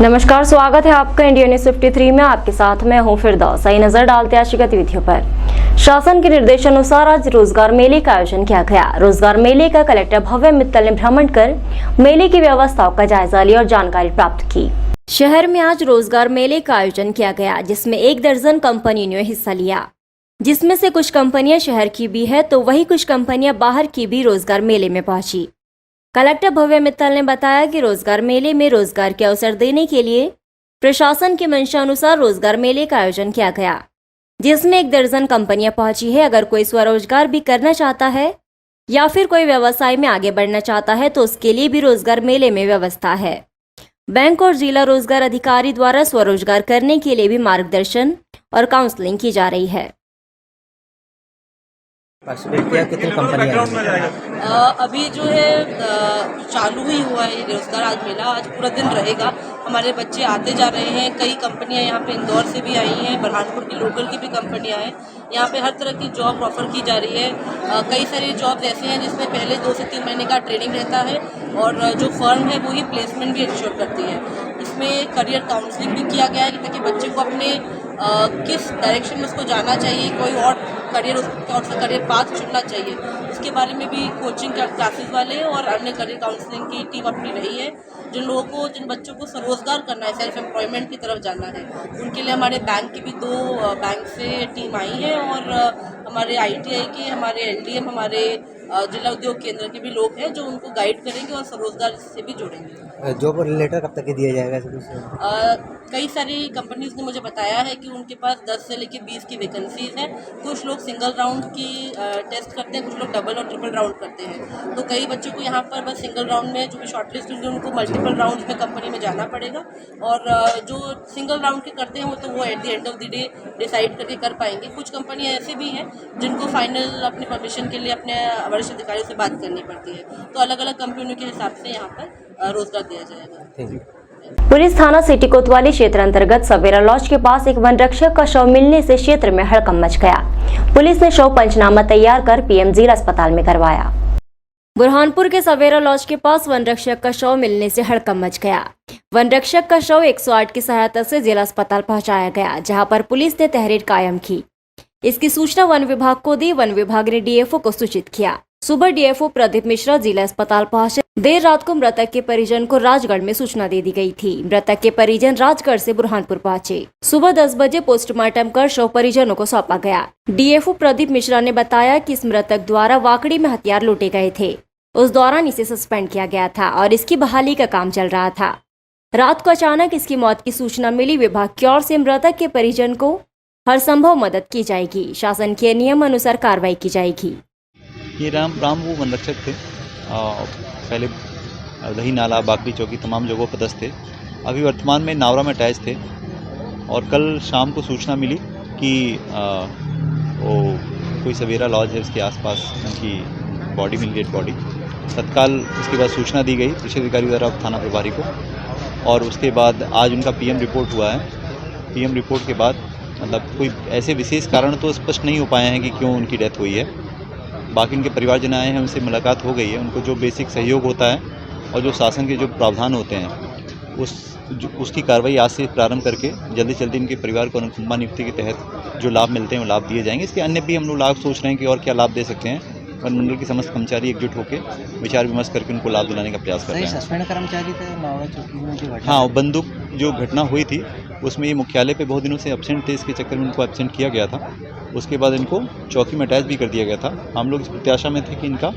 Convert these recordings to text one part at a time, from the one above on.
नमस्कार, स्वागत है आपका इंडिया न्यूज 53 में। आपके साथ मैं हूं फिरदौस। आइए नजर डालते हैं आज की गतिविधियों पर। शासन के निर्देशानुसार आज रोजगार मेले का आयोजन किया गया। रोजगार मेले का कलेक्टर भव्य मित्तल ने भ्रमण कर मेले की व्यवस्थाओं का जायजा लिया और जानकारी प्राप्त की। शहर में आज रोजगार मेले का आयोजन किया गया, जिसमें 1 दर्जन कंपनियों ने हिस्सा लिया, जिसमें से कुछ कंपनियां शहर की भी है तो वही कुछ कंपनियां बाहर की भी रोजगार मेले में पहुंची। कलेक्टर भव्य मित्तल ने बताया कि रोजगार मेले में रोजगार के अवसर देने के लिए प्रशासन की मंशा अनुसार रोजगार मेले का आयोजन किया गया, जिसमें 1 दर्जन कंपनियां पहुंची है। अगर कोई स्वरोजगार भी करना चाहता है या फिर कोई व्यवसाय में आगे बढ़ना चाहता है तो उसके लिए भी रोजगार मेले में व्यवस्था है। बैंक और जिला रोजगार अधिकारी द्वारा स्वरोजगार करने के लिए भी मार्गदर्शन और काउंसलिंग की जा रही है। पार्टिसिपेट किया, कितनी कंपनियां अभी जो है चालू ही हुआ है रोजगार आज मेला। आज पूरा दिन रहेगा। हमारे बच्चे आते जा रहे हैं। कई कंपनियां यहाँ पे इंदौर से भी आई हैं, बुरहानपुर की लोकल की भी कंपनियां हैं। यहाँ पे हर तरह की जॉब ऑफर की जा रही है। कई सारी जॉब ऐसे हैं जिसमें पहले 2 से 3 महीने का ट्रेनिंग रहता है और जो फर्म है वो ही प्लेसमेंट भी इंश्योर करती है। इसमें करियर काउंसलिंग भी किया गया है ताकि बच्चे को अपने किस डायरेक्शन में उसको जाना चाहिए, कोई और करियर उसका करियर पाथ चुनना चाहिए, उसके बारे में भी कोचिंग क्लासेस वाले और अन्य करियर काउंसलिंग की टीम अपनी रही है। जिन बच्चों को स्वरोजगार करना है, सेल्फ एम्प्लॉयमेंट की तरफ जाना है, उनके लिए हमारे बैंक की भी 2 बैंक से टीम आई है और हमारे ITI के, हमारे LDM, हमारे जिला उद्योग केंद्र के भी लोग हैं जो उनको गाइड करेंगे और स्वरोजगार से भी जोड़ेंगे। जॉब लेटर कब तक दिया जाएगा? कई सारी कंपनीज ने मुझे बताया है कि उनके पास 10 से लेकर 20 की वैकेंसीज हैं। कुछ लोग सिंगल राउंड की टेस्ट करते हैं, कुछ लोग डबल और ट्रिपल राउंड करते हैं। तो कई बच्चों को यहाँ पर बस सिंगल राउंड में जो भी शॉर्टलिस्ट होंगे उनको मल्टीपल राउंड में कंपनी में जाना पड़ेगा और जो सिंगल राउंड के करते हैं वो at the end of the day decide करके कर पाएंगे। कुछ कंपनियाँ ऐसे भी हैं जिनको फाइनल अपने परमिशन के लिए अपने वरिष्ठ अधिकारियों से बात करनी पड़ती है। तो अलग अलग कंपनियों के हिसाब से यहाँ पर रोजगार दिया जाएगा। पुलिस थाना सिटी कोतवाली क्षेत्र अंतर्गत सवेरा लॉज के पास एक वन रक्षक का शव मिलने से क्षेत्र में हड़कंप मच गया। पुलिस ने शव पंचनामा तैयार कर PM जिला अस्पताल में करवाया। बुरहानपुर के सवेरा लॉज के पास वन रक्षक का शव मिलने से हड़कंप मच गया। वन रक्षक का शव 108 की सहायता से जिला अस्पताल पहुंचाया गया, जहां पर पुलिस ने तहरीर कायम की। इसकी सूचना वन विभाग को दी। वन विभाग ने DFO को सूचित किया। सुबह DFO प्रदीप मिश्रा जिला अस्पताल पहुंचे। देर रात को मृतक के परिजन को राजगढ़ में सूचना दे दी गई थी। मृतक के परिजन राजगढ़ से बुरहानपुर पहुंचे। सुबह 10 बजे पोस्टमार्टम कर शव परिजनों को सौंपा गया। DFO प्रदीप मिश्रा ने बताया कि इस मृतक द्वारा वाकड़ी में हथियार लूटे गए थे। उस दौरान इसे सस्पेंड किया गया था और इसकी बहाली का काम चल रहा था। रात को अचानक इसकी मौत की सूचना मिली। विभाग की ओर से मृतक के परिजन को हर संभव मदद की जाएगी। शासन के नियम अनुसार कार्रवाई की जाएगी। ये राम वो वन रक्षक थे। पहले दही नाला, बागड़ी चौकी तमाम जगहों पर दस्त थे। अभी वर्तमान में नावरा में अटैच थे और कल शाम को सूचना मिली कि वो कोई सवेरा लॉज है, उसके आसपास उनकी बॉडी मिल गई, बॉडी। तत्काल उसके बाद सूचना दी गई कृषि अधिकारी द्वारा थाना प्रभारी को और उसके बाद आज उनका PM रिपोर्ट हुआ है। PM रिपोर्ट के बाद मतलब कोई ऐसे विशेष कारण तो स्पष्ट नहीं हो पाए हैं कि क्यों उनकी डेथ हुई है। बाकी उनके परिवारजन आए हैं, उनसे मुलाकात हो गई है। उनको जो बेसिक सहयोग होता है और जो शासन के जो प्रावधान होते हैं उसकी कार्रवाई आज से प्रारंभ करके जल्दी जल्दी इनके परिवार को अनुकंपा नियुक्ति के तहत जो लाभ मिलते हैं वो लाभ दिए जाएंगे। इसके अन्य भी हम लोग लाभ सोच रहे हैं कि और क्या लाभ दे सकते हैं। वन मंडल के समस्त कर्मचारी एकजुट होकर विचार विमर्श करके उनको लाभ दिलाने का प्रयास कर रहे हैं। सस्पेंड कर्मचारी थे नावरा चौकी में जो घटना, हाँ, बंदूक जो घटना हुई थी उसमें ये मुख्यालय पे बहुत दिनों से एब्सेंट थे। इसके चक्कर में इनको एब्सेंट किया गया था। उसके बाद इनको चौकी में अटैच भी कर दिया गया था। हम लोग इस प्रत्याशा में थे कि इनका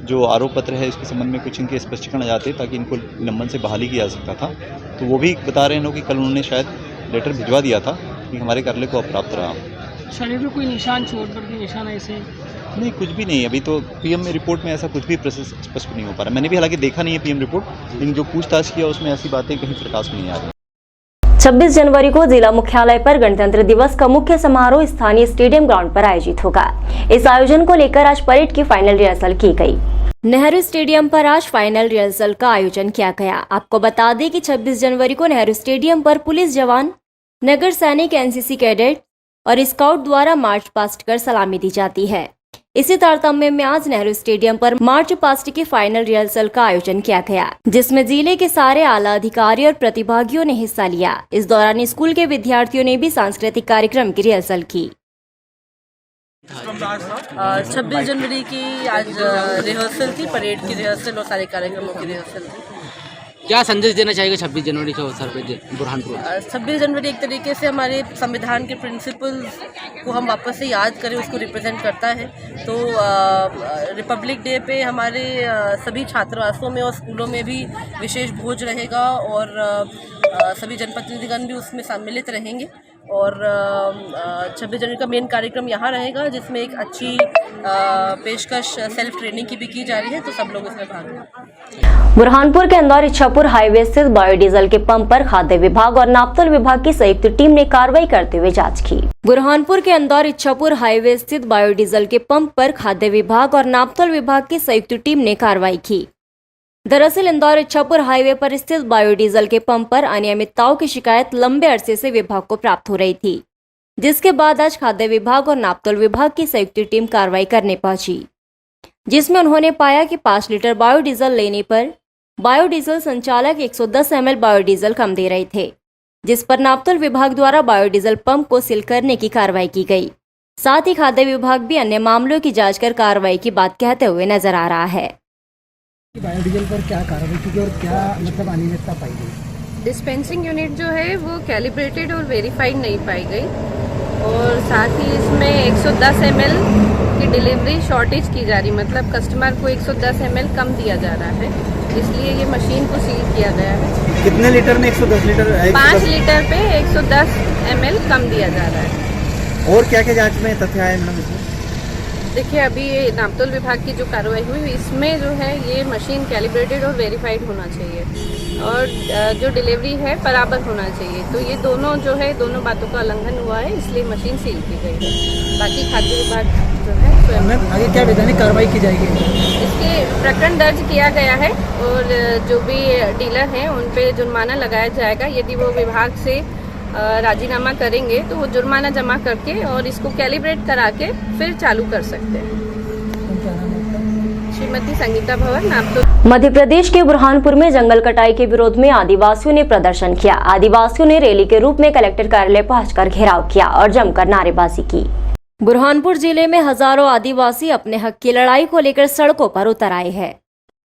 जो आरोप पत्र है इसके संबंध में कुछ इनके स्पष्टीकरण आ जाते ताकि इनको निलंबन से बहाली की जा सकता था। तो वो भी बता रहे हैं लोग कि कल उन्होंने शायद लेटर भिजवा दिया था कि हमारे कार्यालय को अप्राप्त रहा। शरीर में कोई निशान, चोट पर कोई निशान ऐसे? नहीं, कुछ भी नहीं। अभी तो PM रिपोर्ट में ऐसा कुछ भी प्रोसेस स्पष्ट नहीं हो पा रहा। मैंने भी हालांकि देखा नहीं है PM रिपोर्ट, लेकिन जो पूछताछ किया उसमें ऐसी बातें कहीं प्रकाश में नहीं आ रही। 26 जनवरी को जिला मुख्यालय पर गणतंत्र दिवस का मुख्य समारोह स्थानीय स्टेडियम ग्राउंड पर आयोजित होगा। इस आयोजन को लेकर आज परेड की फाइनल रिहर्सल की गई। नेहरू स्टेडियम पर आज फाइनल रिहर्सल का आयोजन किया गया। आपको बता दें कि 26 जनवरी को नेहरू स्टेडियम पर पुलिस जवान, नगर सैनिक, NCC कैडेट और स्काउट द्वारा मार्च पास्ट कर सलामी दी जाती है। इसी तारतम्य में आज नेहरू स्टेडियम पर मार्च पास्ट की फाइनल रिहर्सल का आयोजन किया गया, जिसमें जिले के सारे आला अधिकारी और प्रतिभागियों ने हिस्सा लिया। इस दौरान स्कूल के विद्यार्थियों ने भी सांस्कृतिक कार्यक्रम की रिहर्सल की। 26 जनवरी की आज रिहर्सल थी, परेड की रिहर्सल और सारे कार्यक्रमों की रिहर्सल थी। क्या संदेश देना चाहिएगा 26 जनवरी के अवसर पर बुरहानपुर? 26 जनवरी एक तरीके से हमारे संविधान के प्रिंसिपल्स को हम वापस से याद करें, उसको रिप्रेजेंट करता है। तो रिपब्लिक डे पे हमारे सभी छात्रावासों में और स्कूलों में भी विशेष भोज रहेगा और सभी जनप्रतिनिधिगण भी उसमें सम्मिलित रहेंगे। और 26 जनवरी का मेन कार्यक्रम यहाँ रहेगा, जिसमें एक अच्छी पेशकश सेल्फ ट्रेनिंग की भी की जा रही है, तो सब लोग इसमें भाग लें। बुरहानपुर के इंदौर इच्छापुर हाईवे स्थित बायोडीजल के पंप पर खाद्य विभाग और नापतोल विभाग की संयुक्त टीम ने कार्रवाई करते हुए जांच की। बुरहानपुर के इंदौर इच्छापुर हाईवे स्थित बायोडीजल के पंप पर खाद्य विभाग और नापतोल विभाग की संयुक्त टीम ने कार्रवाई की। दरअसल इंदौर इच्छापुर हाईवे पर स्थित बायोडीजल के पंप पर अनियमितताओं की शिकायत लंबे अरसे से विभाग को प्राप्त हो रही थी, जिसके बाद आज खाद्य विभाग और नापतोल विभाग की संयुक्त टीम कार्रवाई करने पहुंची, जिसमें उन्होंने पाया कि 5 लीटर बायोडीजल लेने पर बायोडीजल संचालक 110 ml बायोडीजल कम दे रहे थे, जिस पर नापतोल विभाग द्वारा बायोडीजल पंप को सील करने की कार्रवाई की गई। साथ ही खाद्य विभाग भी अन्य मामलों की जांच कर कार्रवाई की बात कहते हुए नजर आ रहा है। बायोडीजल पर क्या कार्रवाई की गई और क्या मतलब अनियमितता पाई गई? डिस्पेंसिंग यूनिट जो है वो कैलिब्रेटेड और वेरीफाइड नहीं पाई गई और साथ ही इसमें 110 ml की डिलीवरी शॉर्टेज की जा रही, मतलब कस्टमर को 110 ml कम दिया जा रहा है, इसलिए ये मशीन को सील किया गया है। कितने लीटर में 110 लीटर? 5 लीटर पे 110 ml कम दिया जा रहा है। और क्या क्या जांच में तथ्य आए मैडम इसमें? देखिए, अभी ये नापतोल विभाग की जो कार्रवाई हुई इसमें जो है ये मशीन कैलिब्रेटेड और वेरीफाइड होना चाहिए और जो डिलीवरी है बराबर होना चाहिए, तो ये दोनों जो है दोनों बातों का उल्लंघन हुआ है, इसलिए मशीन सील की गई है। बाकी खाद्य विभाग जो है स्वयं आगे क्या वैधानिक कार्रवाई की जाएगी? इसके प्रकरण दर्ज किया गया है और जो भी डीलर हैं उन पे जुर्माना लगाया जाएगा। यदि वो विभाग से राजीनामा करेंगे तो वो जुर्माना जमा करके और इसको कैलिब्रेट करा के फिर चालू कर सकते हैं। श्रीमती संगीता भवन, नापतोल। मध्य प्रदेश के बुरहानपुर में जंगल कटाई के विरोध में आदिवासियों ने प्रदर्शन किया। आदिवासियों ने रैली के रूप में कलेक्टर कार्यालय पहुंचकर घेराव किया और जमकर नारेबाजी की। बुरहानपुर जिले में हजारों आदिवासी अपने हक की लड़ाई को लेकर सड़कों पर उतर आए हैं।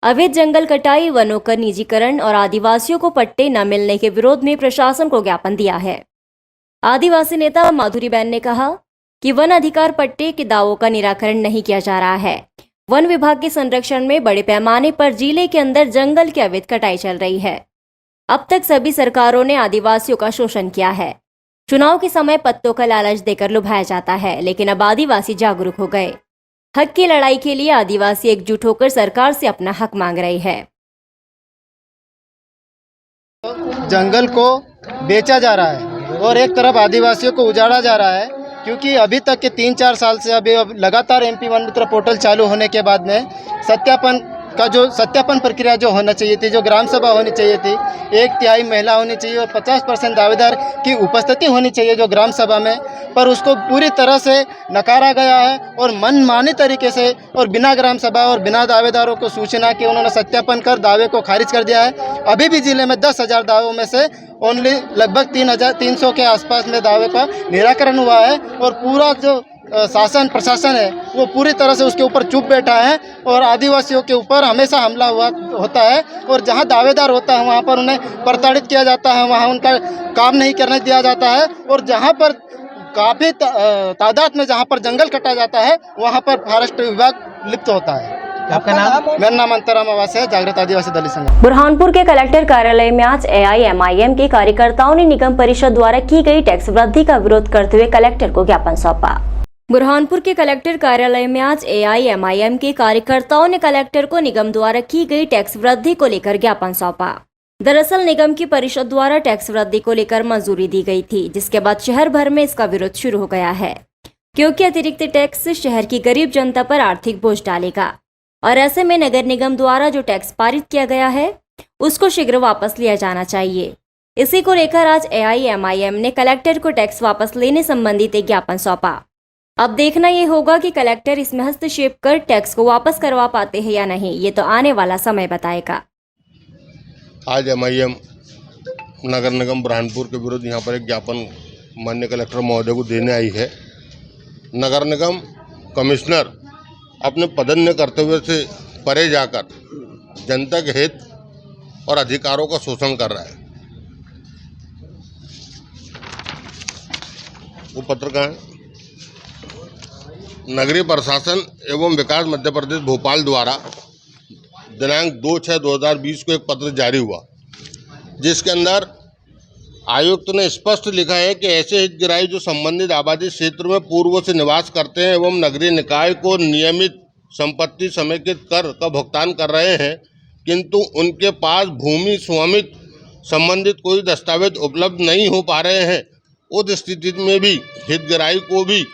अवैध जंगल कटाई, वनों का निजीकरण और आदिवासियों को पट्टे न मिलने के विरोध में प्रशासन को ज्ञापन दिया है। आदिवासी नेता माधुरीबेन ने कहा कि वन अधिकार पट्टे के दावों का निराकरण नहीं किया जा रहा है। वन विभाग के संरक्षण में बड़े पैमाने पर जिले के अंदर जंगल की अवैध कटाई चल रही है। अब तक सभी सरकारों ने आदिवासियों का शोषण किया है। चुनाव के समय पत्तों का लालच देकर लुभाया जाता है, लेकिन अब आदिवासी जागरूक हो गए। हक की लड़ाई के लिए आदिवासी एकजुट होकर सरकार से अपना हक मांग रहे हैं। जंगल को बेचा जा रहा है और एक तरफ आदिवासियों को उजाड़ा जा रहा है, क्योंकि अभी तक के 3-4 साल से अभी लगातार MP वन मित्र पोर्टल चालू होने के बाद में सत्यापन प्रक्रिया जो होना चाहिए थी, जो ग्राम सभा होनी चाहिए थी, 1/3 महिला होनी चाहिए और 50% दावेदार की उपस्थिति होनी चाहिए जो ग्राम सभा में, पर उसको पूरी तरह से नकारा गया है और मनमानी तरीके से और बिना ग्राम सभा और बिना दावेदारों को सूचना के उन्होंने सत्यापन कर दावे को खारिज कर दिया है। अभी भी जिले में 10,000 दावों में से ओनली लगभग 3,300 के आसपास में दावे का निराकरण हुआ है और पूरा जो शासन प्रशासन है वो पूरी तरह से उसके ऊपर चुप बैठा है और आदिवासियों के ऊपर हमेशा हमला होता है और जहां दावेदार होता है वहां पर उन्हें प्रताड़ित किया जाता है, वहां उनका काम नहीं करने दिया जाता है और जहां पर काफ़ी तादाद में जहां पर जंगल कटा जाता है वहां पर फॉरेस्ट विभाग लिप्त होता है। आपका नाम? मेरा नाम अंतराम आवास है, जागृत आदिवासी दलित संघ। बुरहानपुर के कलेक्टर कार्यालय में आज AIMIM के कार्यकर्ताओं ने निगम परिषद द्वारा की गई टैक्स वृद्धि का विरोध करते हुए कलेक्टर को ज्ञापन सौंपा। बुरहानपुर के कलेक्टर कार्यालय में आज AIMIM के कार्यकर्ताओं ने कलेक्टर को निगम द्वारा की गई टैक्स वृद्धि को लेकर ज्ञापन सौंपा। दरअसल निगम की परिषद द्वारा टैक्स वृद्धि को लेकर मंजूरी दी गई थी, जिसके बाद शहर भर में इसका विरोध शुरू हो गया है, क्योंकि अतिरिक्त टैक्स शहर की गरीब जनता पर आर्थिक बोझ डालेगा और ऐसे में नगर निगम द्वारा जो टैक्स पारित किया गया है उसको शीघ्र वापस लिया जाना चाहिए। इसी को लेकर आज AIMIM ने कलेक्टर को टैक्स वापस लेने संबंधित एक ज्ञापन सौंपा। अब देखना ये होगा कि कलेक्टर इसमें हस्तक्षेप कर टैक्स को वापस करवा पाते हैं या नहीं, ये तो आने वाला समय बताएगा। आज MIM नगर निगम बुरहानपुर के विरुद्ध यहाँ पर एक ज्ञापन माननीय कलेक्टर महोदय को देने आई है। नगर निगम कमिश्नर अपने पदन्य कर्तव्य से परे जाकर जनता के हित और अधिकारों का शोषण कर रहा है। वो पत्र कहाँ है? नगरीय प्रशासन एवं विकास मध्य प्रदेश भोपाल द्वारा दिनांक 2/6/2020 को एक पत्र जारी हुआ, जिसके अंदर आयुक्त ने स्पष्ट लिखा है कि ऐसे हितग्राही जो संबंधित आबादी क्षेत्र में पूर्व से निवास करते हैं एवं नगरीय निकाय को नियमित संपत्ति समेकित कर का भुगतान कर रहे हैं, किंतु उनके पास भूमि स्वामित्व संबंधित कोई दस्तावेज उपलब्ध नहीं हो पा रहे हैं, उस स्थिति में भी हितग्राही को भी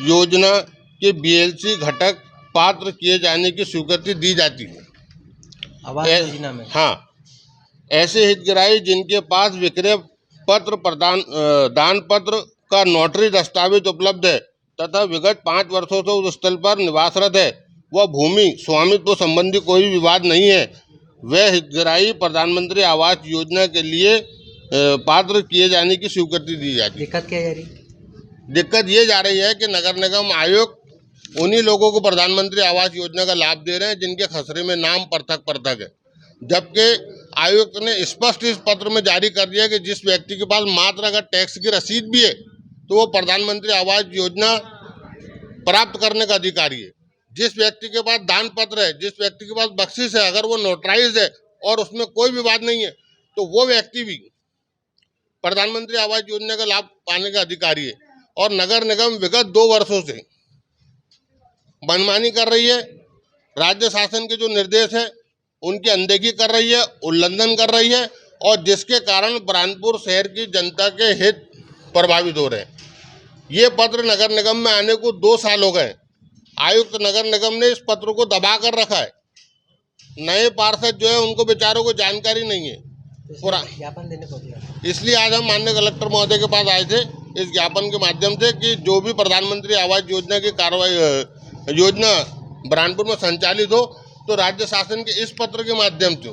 योजना के BLC घटक पात्र किए जाने की स्वीकृति दी जाती है। आवास योजना में हाँ, ऐसे हितग्राही जिनके पास विक्रय पत्र दान पत्र का नोटरी दस्तावेज उपलब्ध है तथा विगत 5 वर्षों से उस स्थल पर निवासरत है, वह भूमि स्वामित्व संबंधी कोई विवाद नहीं है, वह हितग्राही प्रधानमंत्री आवास योजना के लिए पात्र किए जाने की स्वीकृति दी जाती है। दिक्कत क्या जा रही? दिक्कत ये जा रही है कि नगर निगम आयुक्त उन्हीं लोगों को प्रधानमंत्री आवास योजना का लाभ दे रहे हैं जिनके खसरे में नाम पृथक है, जबकि आयुक्त ने स्पष्ट इस पत्र में जारी कर दिया कि जिस व्यक्ति के पास मात्र अगर टैक्स की रसीद भी है तो वो प्रधानमंत्री आवास योजना प्राप्त करने का अधिकारी है। जिस व्यक्ति के पास दान पत्र है, जिस व्यक्ति के पास बख्शिश है, अगर वो नोटराइज है और उसमें कोई विवाद नहीं है तो वो व्यक्ति भी प्रधानमंत्री आवास योजना का लाभ पाने का अधिकारी है। और नगर निगम विगत 2 वर्षों से मनमानी कर रही है, राज्य शासन के जो निर्देश है उनकी अनदेखी कर रही है, उल्लंघन कर रही है, और जिसके कारण बुरहानपुर शहर की जनता के हित प्रभावित हो रहे हैं। ये पत्र नगर निगम में आने को 2 साल हो गए। आयुक्त नगर निगम ने इस पत्र को दबा कर रखा है। नए पार्षद जो है उनको बेचारों को जानकारी नहीं है पूरा ज्ञापन देने पहुंचे, इसलिए आज हम माननीय कलेक्टर महोदय के पास आए थे इस ज्ञापन के माध्यम से कि जो भी प्रधानमंत्री आवास योजना की कार्रवाई योजना बुरहानपुर में संचालित हो तो राज्य शासन के इस पत्र के माध्यम से